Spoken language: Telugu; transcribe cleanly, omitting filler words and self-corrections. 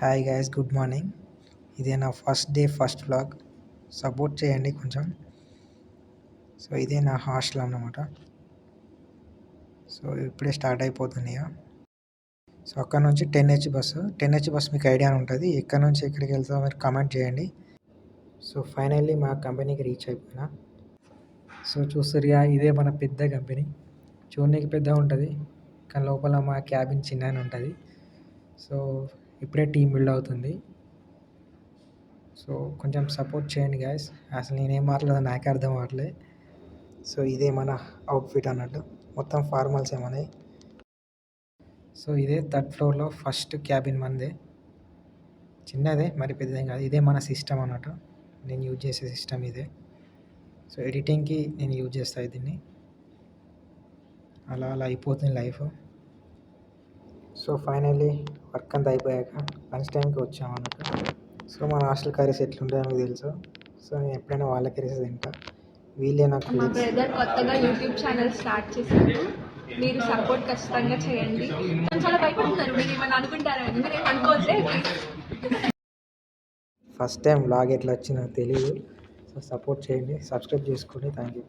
Hi guys, good morning. ఇదే నా first day first vlog. Support చేయండి కొంచెం. సో ఇదే నా హాస్టల్ అన్నమాట. సో ఇప్పుడే స్టార్ట్ అయిపోతుంది ఇక. సో అక్కడ నుంచి 10H బస్సు మీకు ఐడియా ఉంటుంది. ఎక్కడ నుంచి ఎక్కడికి వెళ్తామో మీరు కామెంట్ చేయండి. సో ఫైనల్లీ మా కంపెనీకి రీచ్ అయిపోయినా. సో చూస్తురిగా, ఇదే మన పెద్ద కంపెనీ. చూడడానికి పెద్దగా ఉంటుంది, కానీ లోపల మా క్యాబిన్ చిన్నగానే ఉంటుంది. సో ఇప్పుడే టీం బిల్డ్ అవుతుంది. సో కొంచెం సపోర్ట్ చేయండి గాయస్. అసలు నేనేం మాట్లాడదో నాకే అర్థం అవ్వట్లేదు. సో ఇదే మన అవుట్ఫిట్ అన్నట్టు, మొత్తం ఫార్మల్స్ ఏమన్నాయి. సో ఇదే థర్డ్ ఫ్లోర్లో ఫస్ట్ క్యాబిన్ మనదే. చిన్నదే, మరి పెద్దదేం కాదు. ఇదే మన సిస్టమ్ అన్నట్టు. నేను యూజ్ చేసే సిస్టమ్ ఇదే. సో ఎడిటింగ్కి నేను యూజ్ చేస్తాను దీన్ని. అలా అలా అయిపోతుంది లైఫ్. సో ఫైనల్లీ వర్క్ అంతా అయిపోయాక లంచ్ టైంకి వచ్చామన్నట్టు. సో మన హాస్టల్ కర్రీస్ ఎట్లుంటాయో మీకు తెలుసు. సో నేను ఎప్పుడైనా వాళ్ళ కర్రీస్ తింటా. వీళ్ళే నాకు మా బ్రదర్ కొత్తగా యూట్యూబ్ ఛానల్ స్టార్ట్ చేశారు. మీరు సపోర్ట్ ఖచ్చితంగా చేయండి. నేను చాలా భయపడుతున్నారు, మీరు ఏమైనా అనుకుంటారని. మీరు అనుకోవద్దే ప్లీజ్. ఫస్ట్ టైం వ్లాగ్ ఎట్లా వచ్చిందో తెలియదు. సో సపోర్ట్ చేయండి, సబ్స్క్రైబ్ చేసుకోండి. Thank you.